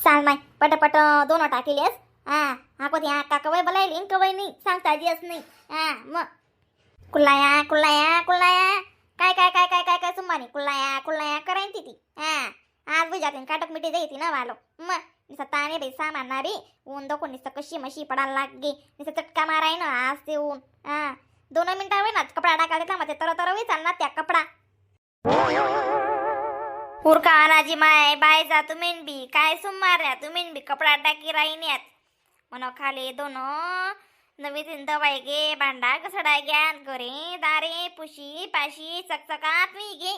चाल माय पटपट दोन टाकेलेस. हा कोणी आका कवय बोलायली कवय नाही सांगता येस नाही. मग कुल्लाया कुल्लाया कुल्लाया काय काय काय काय काय काय सुम्मानी कुल्लाया कुल्लाया करायन ती. आज भी जाते काटक मिठी जायती ना वालो. मग निसा ताने बाई सामान ना रे ऊन दाखवून निसा कशी मशी पडायला लागे निसा चटका माराय ना आज ते ऊन. 2 मिनिटं होई ना कपडा टाकायला घेतला मग ते तर होई चालणार त्या कपडा उरका अनाजी माय बाय जा तुम्ही बी काय सुमार्या तुम्ही बी कपडा टाकी राहिन्यात म्हणो खाली दोन नवी तीन दवाई गे भांडा घसडा घ्या घरे दारे पुशी पाशी चकचकात मी गे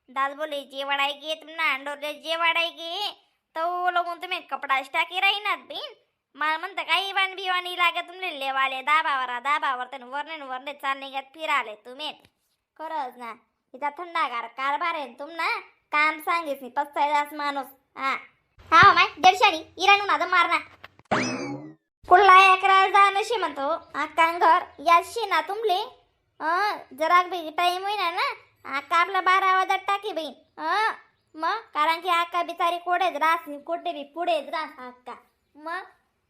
दाल बोले जेवाडाय गे तुम्हाला अंडोरले जेवाडाय गे तो लोगून तुम्ही कपडा टाकी राहिनात बिन मला म्हणतं काही वाण बिवाणी लागे तुमले लेवाले दाबावर तर वरने चालणे घ्यात फिराले तुम्ही खरंच ना इथं थंडागार कारभार आहे तुम ना काम सांगेस नाही पस्तायदास माणूस. हा माय दर्शनी इराणून आता मारना कुठला एकरा जा नशी म्हणतो घर याशी ना तुमले जरा टाइम होईना ना आका आपला 12 वाजता टाकी बहीण. मग कारण की आका बिचारी कोडेच रास कोटे बी पुढेच रास आका मग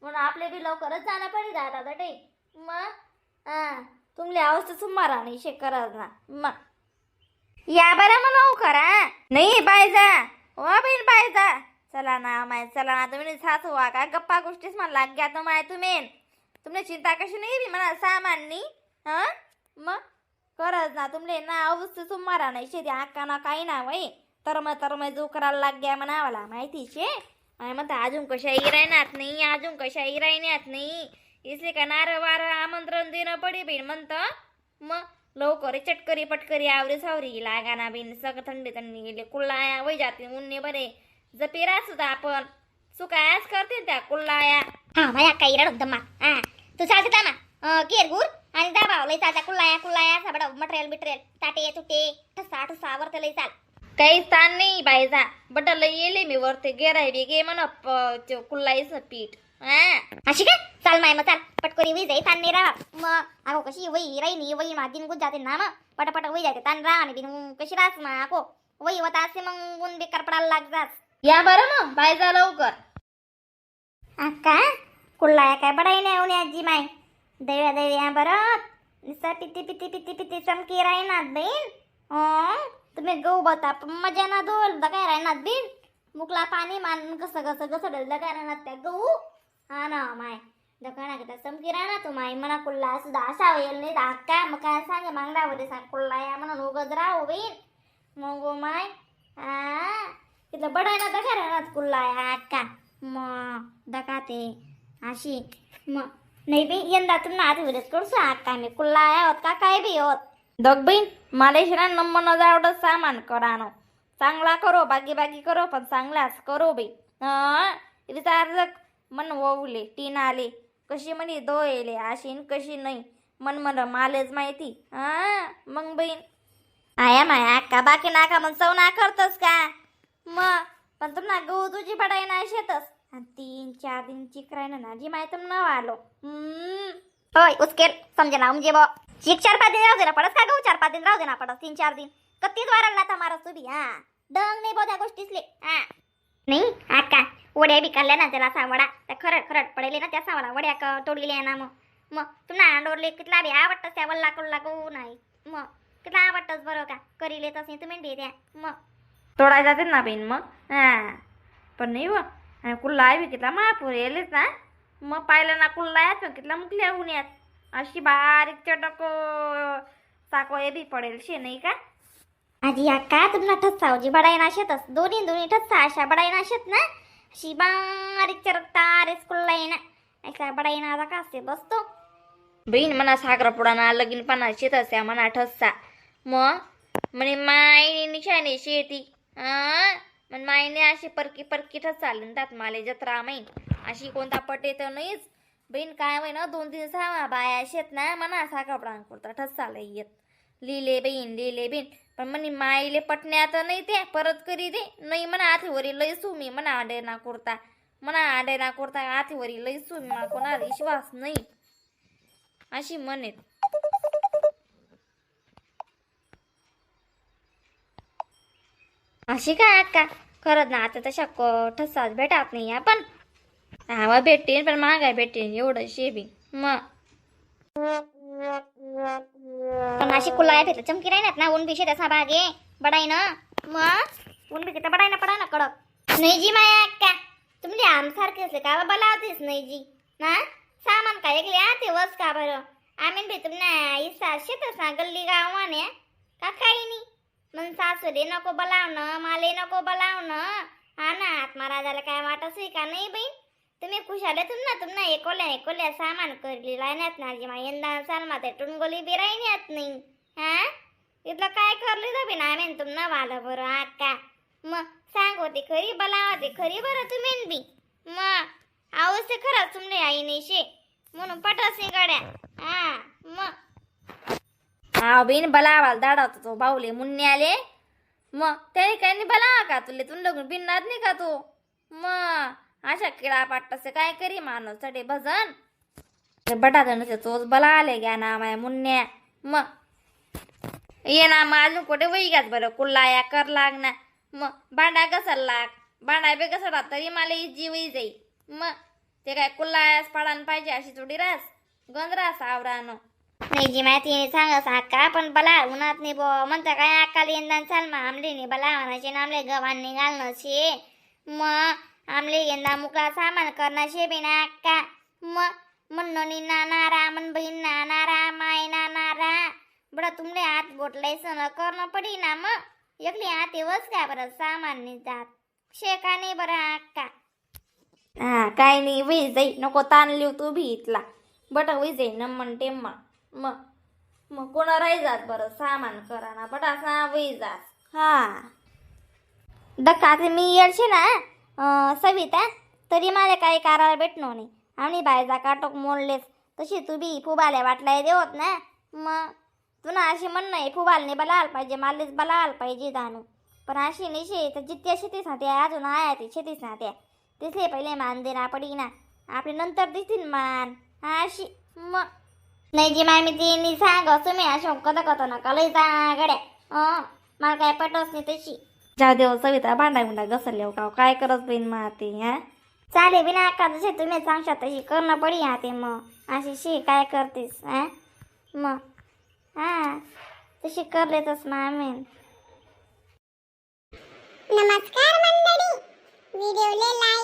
म्हणून आपले बी लवकरच जाणं पडी जातात ते. मग तुमले अवस्था सुमारा नाही शेकरच ना. मग या बरं मग लवकर नाही बायजा ओ बहीण बायजा चला ना माय चला ना तुम्ही सासू वा का गप्पा गोष्टीच मला लाग घ्या तर माय तुम्ही चिंता कशी नाही बी म्हणा सामाननी. मग करच ना तुमले ना अवस्था सुमारा नाही शेती आका ना काही ना वय तरमय जो करायला लाग घ्या म्हणावाला माहिती शे म्हणता अजून कशाही राहण्यात नाही इसले का नारळ वार आमंत्रण देणं पडी बहीण म्हणतं. मग लवकर चटकरी पटकरी आवरी सावरी लागाना बिन सगळं थंडी गेले कुल्लाया वय जाते उन्ने बरे जपेरा सुद्धा आपण सुकायाच करते त्या कुल्लाया. माझ्या काही रडमा तू चालते ना केर गुर आणि दाबावलंय चालता कुल्लाया साबडा मटेरियल ताटे तुटे ठसा वरते लई चाल काही स्थान नाही बायजा बटल येले मी वरते गेराय गे म्हणा कुल्लाईचं पीठ. अशी का चाल माय मग चाल पटकरी वही जाई तान नाही राहा. मग अगो कशी वही राहिनी वही मा दिन गुज जाते ना मग पटापट वही जाते तान राहा आणि बिन कशी राहस मग अको वही होता असे मग ऊन बेकार पडायला लागतात. या बरं मग बाय जा लवकर. अक्का कुल्लाया काय बडाई नाही होणे आजी माय देव्या बरं निसा पिती चमकी राहणार बहीण. तुम्ही गहू बता मजा ना धोल दगाय राहणार बिन मुकला पाणी मान घसडल दगाय राहणार त्या गहू. ना माय दकाना घेता चमकी राहणार तू माय म्हणा कुल्ला सुद्धा असा होईल नाही अक्का मग काय सांगे मागण्यामध्ये सांग कुल्ला या म्हणून उगच राहू बहीण. मग माय तिथलं बडायना दगा राहणार कुल्ला या अक्का मग दकाते अशी मग नाही बी यंदा तुम्ही आधी विरच करसो अक्का मी कुल्ला होत का काय बी होत दग बहीण मालेशना नंबर जावड सामान करानो चांगला करो बागी करो पण चांगलाच करो बाई. विचार मन ववले टीन आले कशी म्हणे दोयले आशीन कशी नाही मन मालेच माहिती. मग बहीण आया माया अक्का बाकी नाका मग चव ना करतस का मग पण तुम ना गहू तुझी पडाय ना शेतस 3-4 दिन चिकराय ना जी माय तुम न आलो. होय उसके समजे ना म्हणजे बो 4-5 दिन राहू देना पडस का गहू 4-5 दिन राहू देना पडस 3-4 दिन कत्तीच वाराला आता मारस तू बी डंग नाही बोध्या गोष्टीसले. नाही अक्का वड्या बी काढल्या ना त्याला असा वडा त्या खरट पडेले ना त्या सावाला वड्या तोडलेल्या ना मग तुला अंडोरले कितला बी आवडतस त्या वल्ला कुल्ला गहू नाही मग कितला आवडतस बरं का करीले तसे तुम्ही बी द्या मग तोडाय जाते ना बहीण. मग पण नाही व कुल्ला बी कितला महापूर येलेच ना मग पाहिलं ना कुल्ला याच कितला मुकल्या उन्यात अशी बारीक चटक साको हे बी पडेल शे नाही का आजी अक्का तुम्हाला ठस्सा होजी बडाई ना शेतस दोन्ही ठस्सा अशा बडाई ना शेत ना अशी बारीक चरकता रेस कुल्ला येणा ऐका बडाई ना आता का असते बसतो बहीण म्हणा साखरपुडा लगीन पणा शेतस या म्हणा ठस्सा मग म्हणे मायने निशाने शेती मग मायने अशी परकी ठस्सा लिहितात माले जत्रा माहीन अशी कोणता पटे तर नाहीच बहीण काय वय ना 2-3 सहा बाया शेत ना म्हणा साखरपुडा करता ठस्सा लई येत लिहिले बहीण पण म्हणे माईले पटण्यात नाही ते परत करी दे नाही म्हणा आथीवरी लई सुमी म्हणा आडे ना करता आथीवरी लई सुमी मला कोणाला विश्वास नाही अशी म्हणेत. अशी काय अक्का खरंच ना आता तशा ठसाच भेटत नाही आपण. हा भेटतील पण महागाय भेटतील एवढं शेबी मग. पण अशी कुलाय भेटलं चमकी राहणार ना ऊन बिशे तसा बागे बडाई ना मग ऊन बिशे तर बडाई ना पडा ना कडक नाही जी माया अक्का तुमले आमसारखे असले का बोलावतेस नाही जी ना सामान काय ऐकले ते वस का बरं आम्ही बी तुमना इसा शेतच ना गल्ली गावाने का काही नाही मग सासूले नको बोलावणं माले नको बोलावणं हा ना आत्मराजाला काय वाटत का नाही बाई तुम्ही खुशाले तुमना एकोल्या सामान करली राहण्यात ना जी मा यंदा सालमा ते टुनगोली बी राहण्यात नाही हा इथलं काय करली जाबी ना आम्ही तुमना वाला बरं अक्का मग सांग होती खरी बोलावते खरी बरं तुम्ही बी मग आवश्य ते खरंच तुमले आई नाही शे म्हणून पटसी गड्या हा मग हा बिन बलावाल दाडावतो तो बाऊले मुन्ने आले मग त्याने काही नाही बलावा का तुले तुम लोक बिननाद नाही का तू मग अशा किडा पाट्टासे काय करी माणूस चढे भजन बटादनचे तोच बला आले घ्या ना माया मुन्या मग ये ना मग अजून कुठे वही घ्यात बरं कुल्लाया कर लागना मग भांडा कसा लाग भांडा बे कसा तरी मला जीव जाई मग ते काय कुल्लायास पाडान पाहिजे अशी थोडी रास गंजरा सावरानो नाही जी माहिती सांग साका पण बला उन्हात नाही बो म्हणता काय अक्काला यंदा चाल मग आमले नाही बला म्हणायचे ना आमले गव्हाण घालणं शे मग आमले यंदा मुकला सामान करणं शे बिना अक्का मग म्हणून नानारा मन बहीण नानारा माय नानारा बडा तुमले हात बोटलाय सण करणं पडी ना मग एकली हात येवच काय बरं सामान नाही जात शेका नाही बरं अक्का हा काय नाही वही जाई नको ताण लिव तू भी इथला बट वही जाई न म्हणते मग मग कोणा राही जात बरं सामान करा ना बट असा वही जात हा दक्काचे मी येडशे ना सविता तरी मला काही काराला भेटणं नाही आणि बायजा काटोक मोडलेस तशी तू बी फुबाल्या वाटलाय देवत ना मग तुला अशी म्हणणं आहे फुबालने बलाल पाहिजे मालेच बलाल पाहिजे दानू पण अशी निशे तर जितक्या शेतीस नात्या अजून आया ती शेतीस नात्या तिसले पहिले मान देना पडी ना आपले नंतर दिसतील मान अशी मग नाही जी माय मी ती सांग तुम्ही अशा कथा नका लय गड्या मला काय पटवच नाही तशी जाऊ देव सविता भांडा गुंडा घसरले का काय करत बहीण मग ते हा चालेल बिना अक्का जसे तुम्ही सांगशा तशी करणं पडी हा ते मग अशी शी काय करतेस हा मग हा तशी करलेतच मग आम्ही नमस्कार मंडळी व्हिडिओला